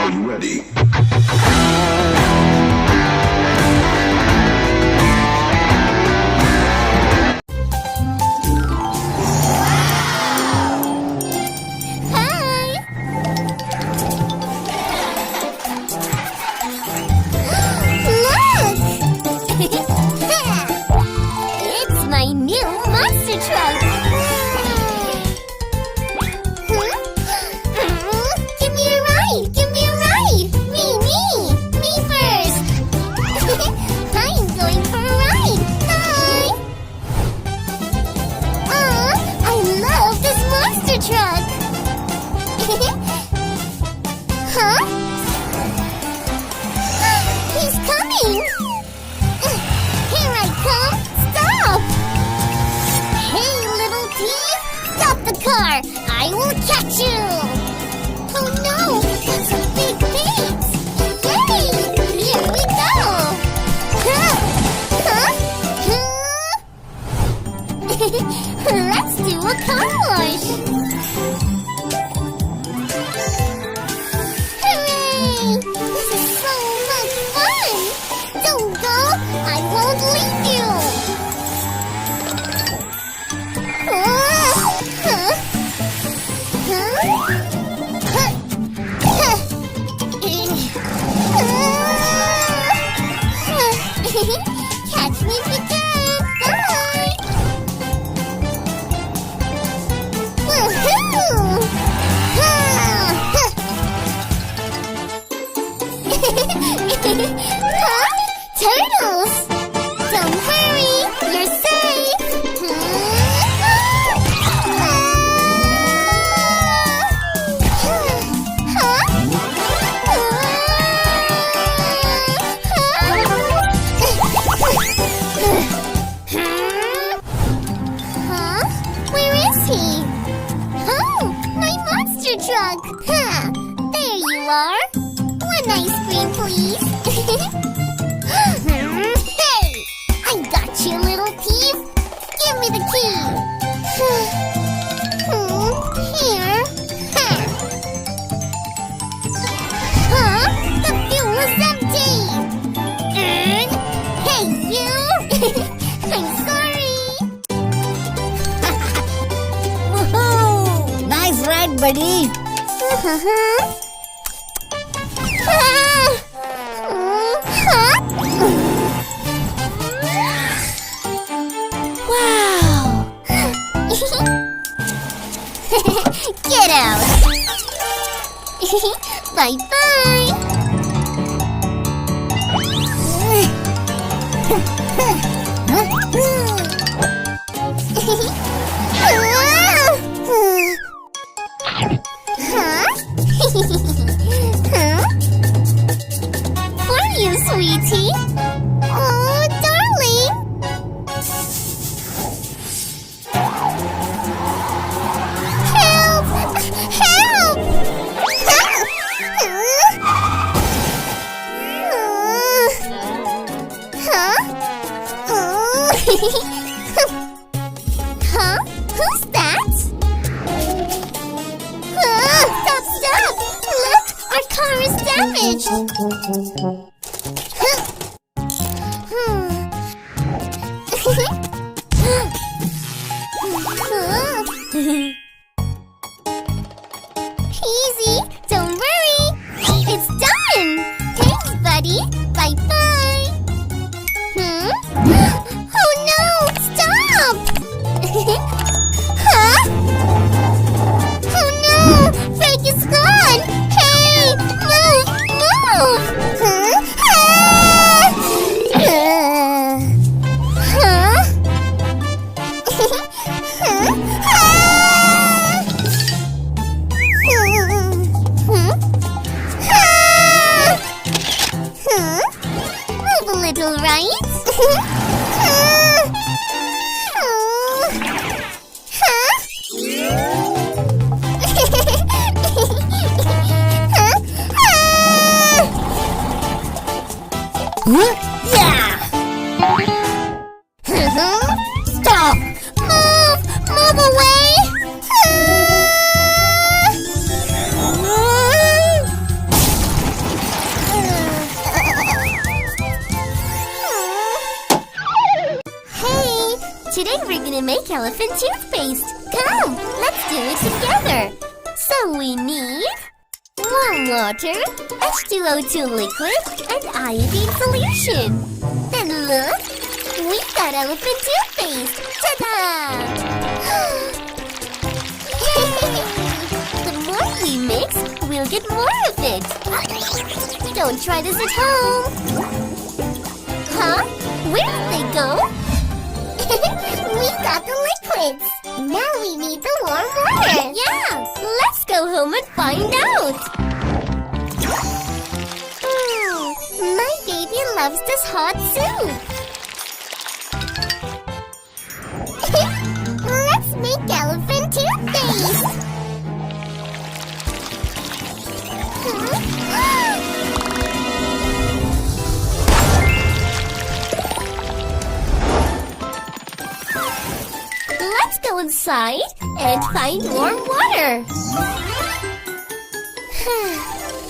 Round ready. I will catch you! Oh no! That's a big pig! Yay! Here we go! Let's do a car wash! Hooray! This is so much fun! Don't go! I won't leave you! Catch me if you can! Bye! Woohoo! Huh? Turtles! Don't worry, you're safe! Truck! Huh! There you are! One ice cream, please! Hey! I got you, little thief! Give me the key! Here? Huh? The fuel is empty! Hey, you! I'm sorry! Woohoo! Nice ride, buddy! Wow! Get out! Bye-bye! For you, sweetie. Oh, darling. Help! Help! Huh? Who's that? Stop! Look, our car is damaged. Easy, don't worry. It's done. Thanks, buddy. Bye-bye. Oh no, stop! Huh? Oh no! Brake is gone! Hey! Move! Huh? Move a little, right? Yeah! Stop! Move away! gonna make elephant toothpaste. Come, let's do it together. So we need warm water, H2O2 liquid, and iodine solution. Then look, we got elephant toothpaste. Ta-da! Yay! The more we mix, we'll get more of it. Don't try this at home. Huh? Where did they go? We got the liquids. Now we need the warm water. Yeah, let's go home and find out. My baby loves this hot soup. Let's make elephant toothpaste. Let's go inside and find warm water.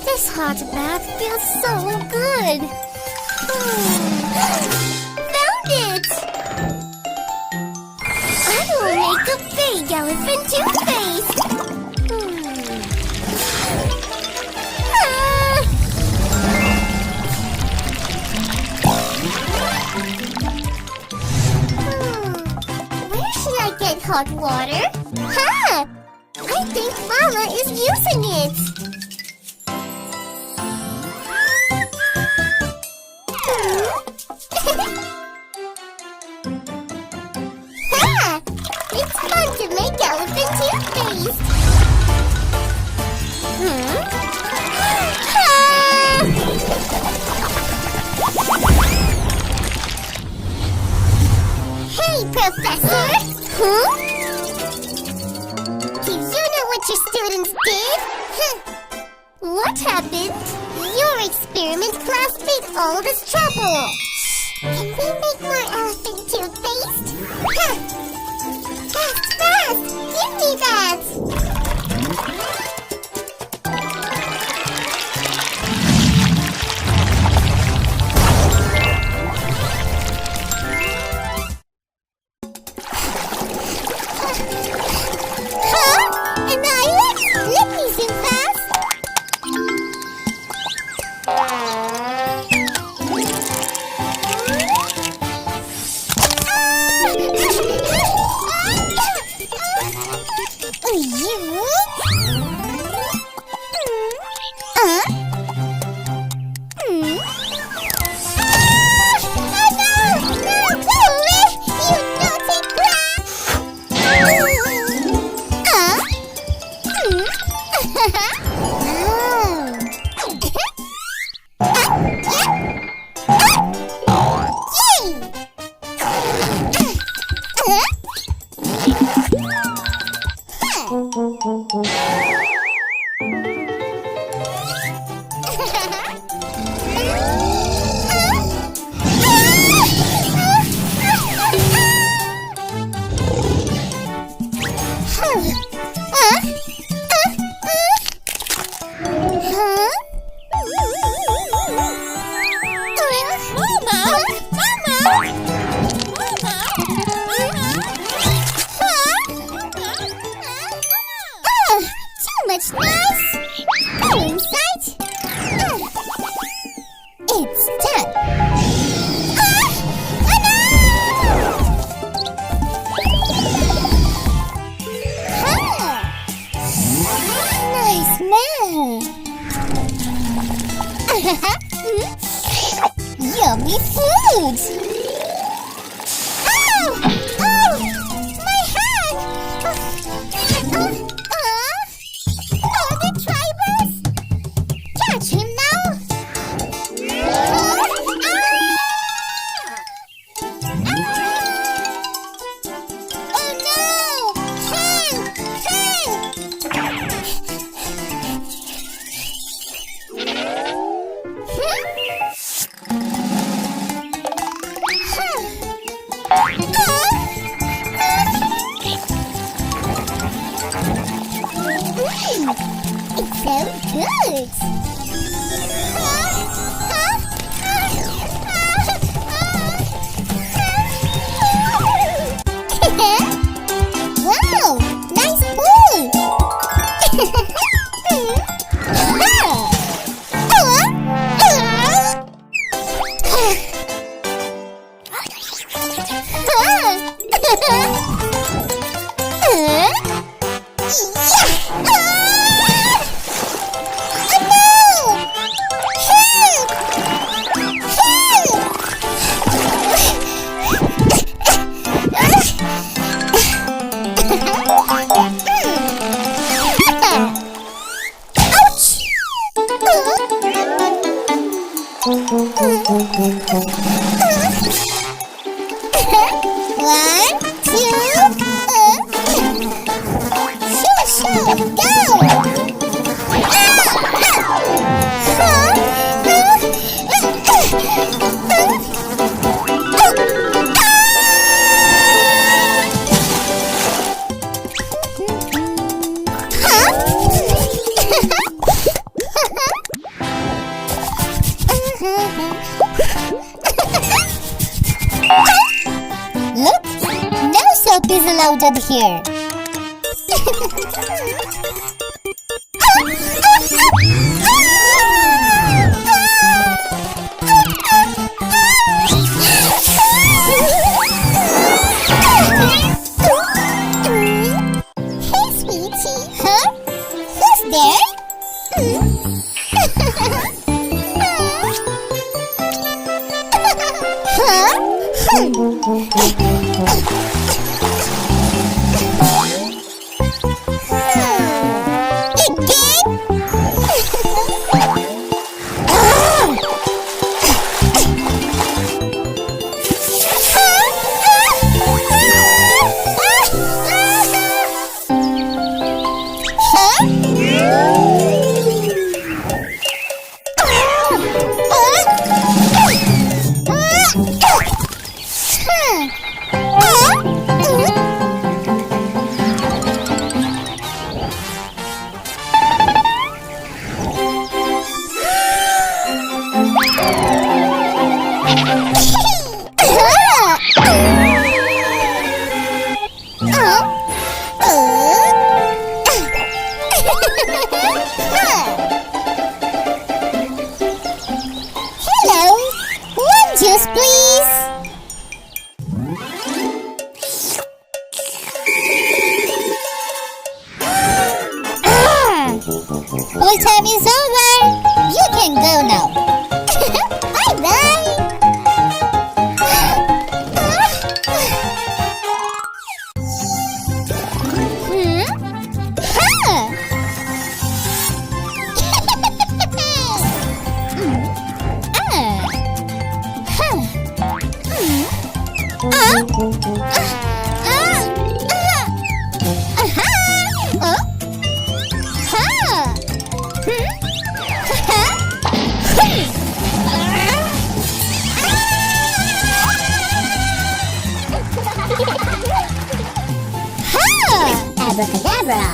This hot bath feels so good. Found it! I will make a big elephant toothpaste. Where should I get hot water? Ha! I think Mama is using it. Ha! It's fun to make elephant toothpaste. Hey, Professor! Do you know what your students did? What happened? Your experiment class made all this trouble. Can we make more elephant toothpaste? Fast, fast! Give me that! An island? Let me zoom fast. Much nice. Go inside. It's done. Nice man. Yummy food. My hand. The tribers? Catch him now! Oh no! It's so good! One, two, shoo, go! Look, no soap is allowed here. Hey, sweetie. Huh? Who's there? Hello, one juice, please. Full time is over. You can go now. Bye bye. Abracadabra!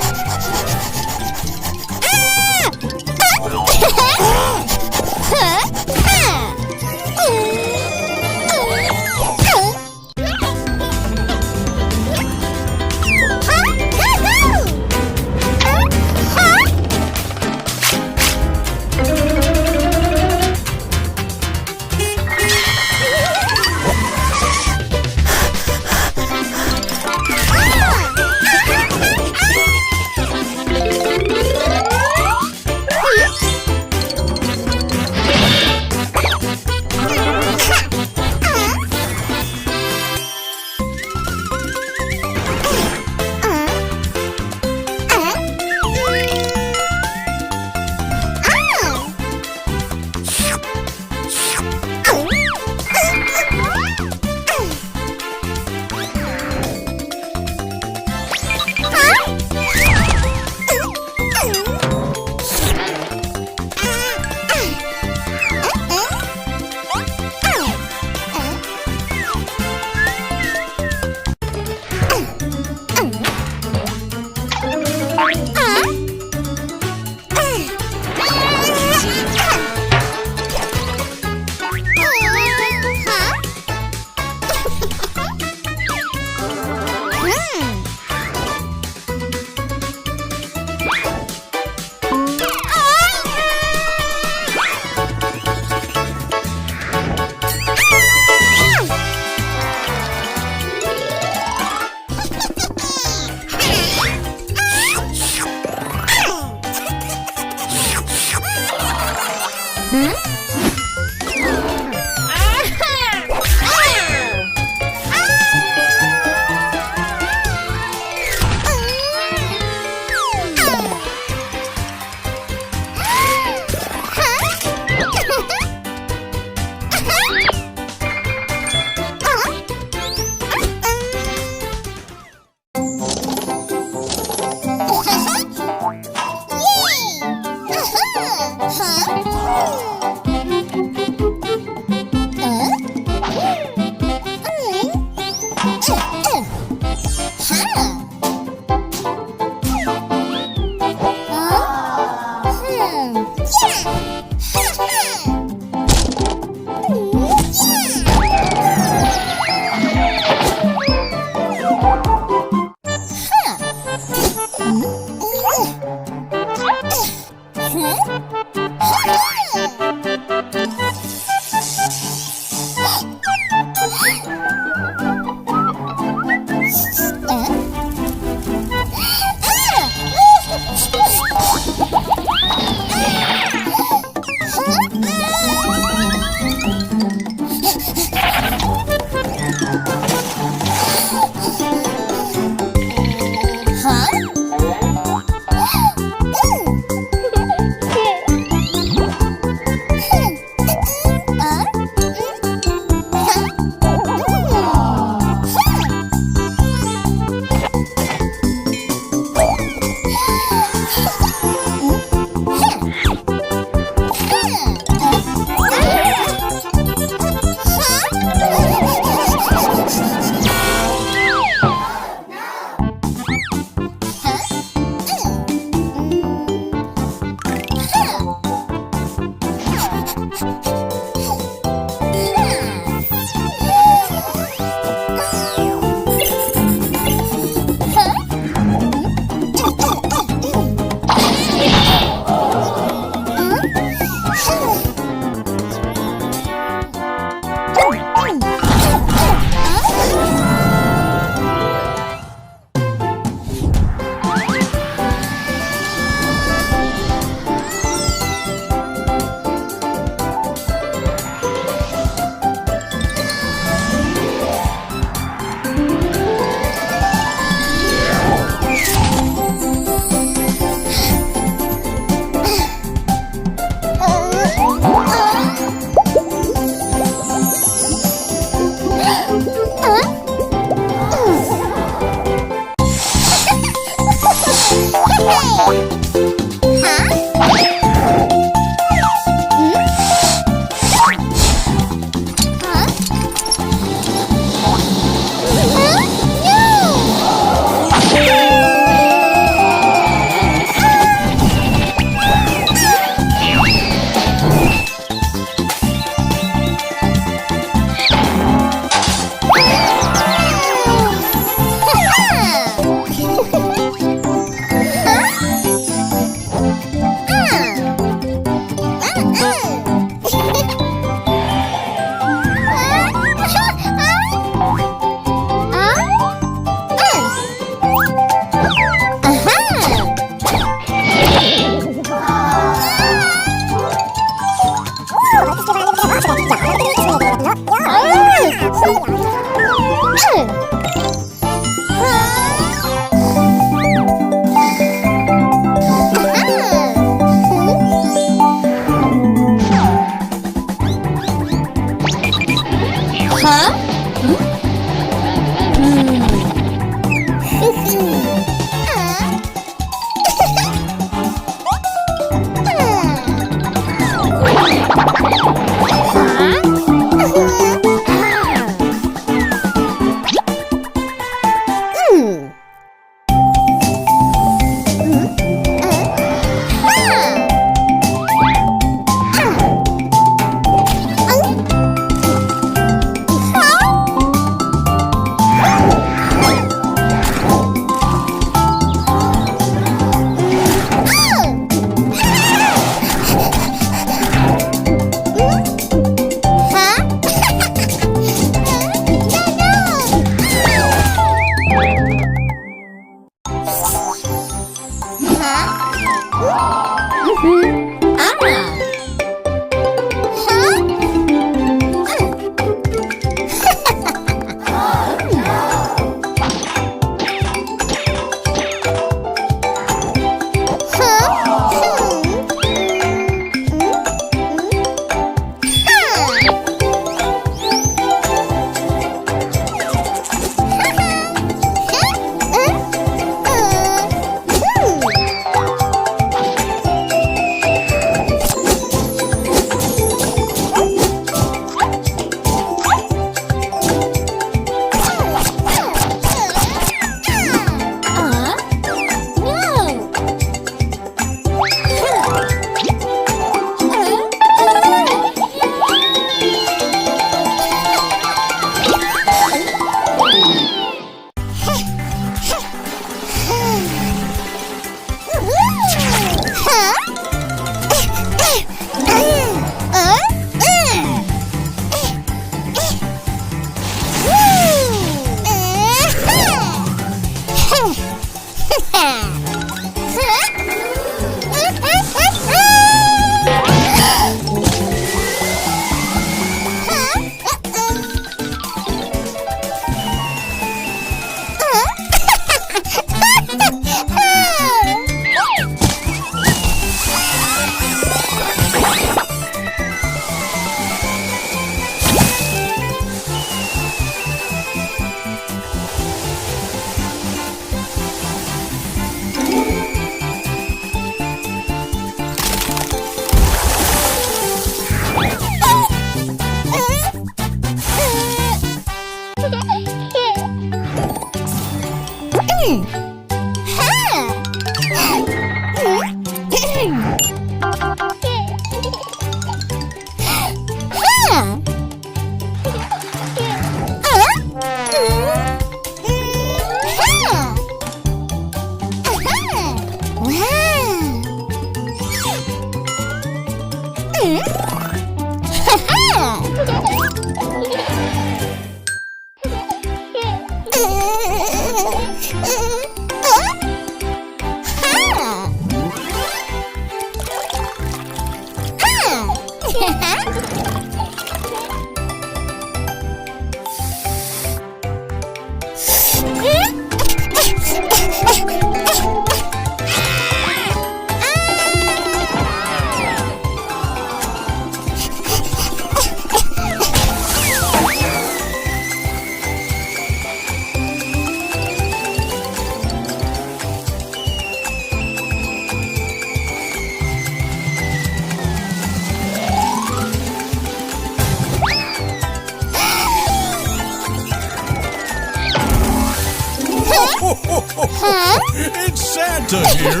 It's Santa here.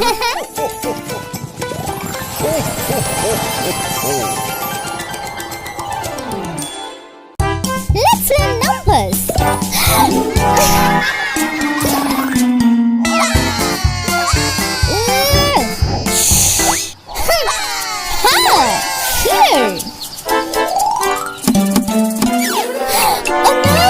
Let's learn numbers. Here. Oh no!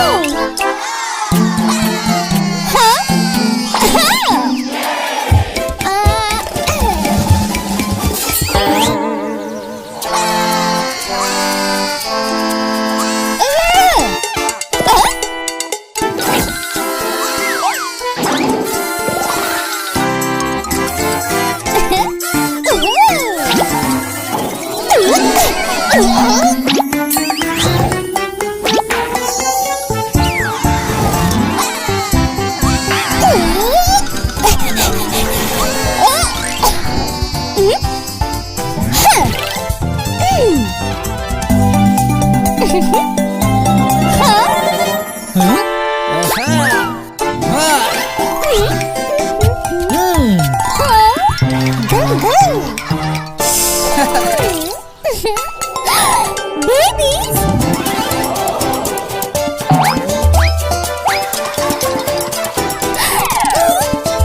Babies!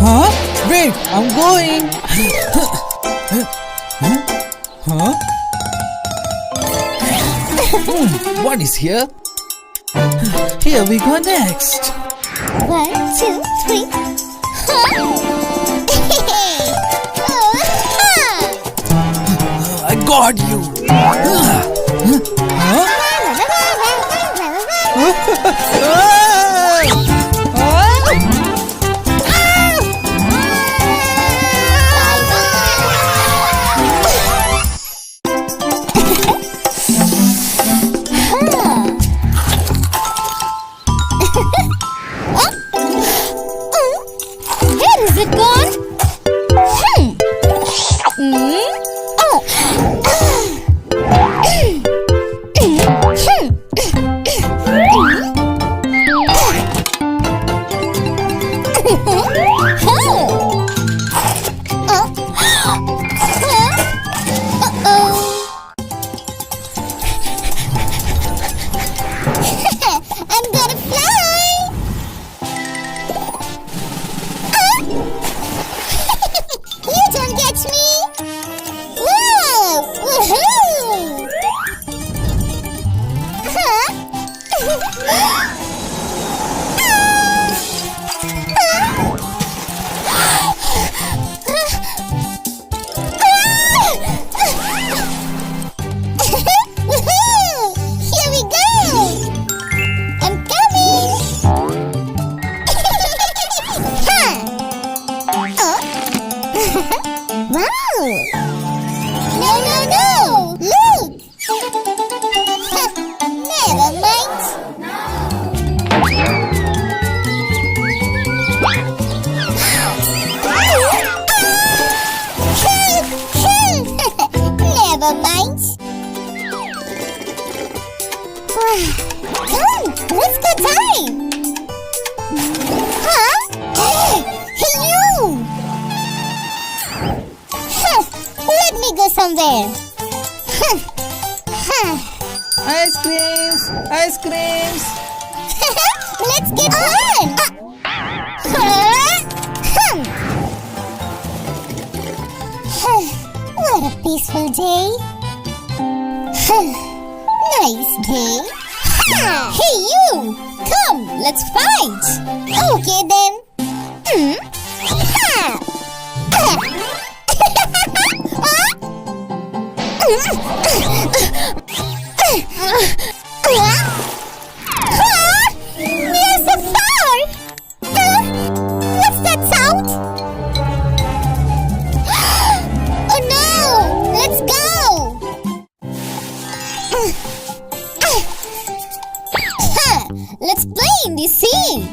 Huh? Wait, I'm going. Huh? What is here? Here we go next. 1, 2, 3. I got you. Where is it gone? I'm gonna fly! You don't get me! Whoa! Woohoo! Woohoo! Here we go! I'm coming! Wow! No, no, no! Look! Never mind! Never mind! Come, let's go time! Huh? Hey, you! Let we go somewhere. Ice creams! Ice creams! Let's get one. What a peaceful day. Nice day. Hey you! Come, let's fight. Okay then. You're so far! What's that sound? Oh no! Let's go! Let's play in the sea!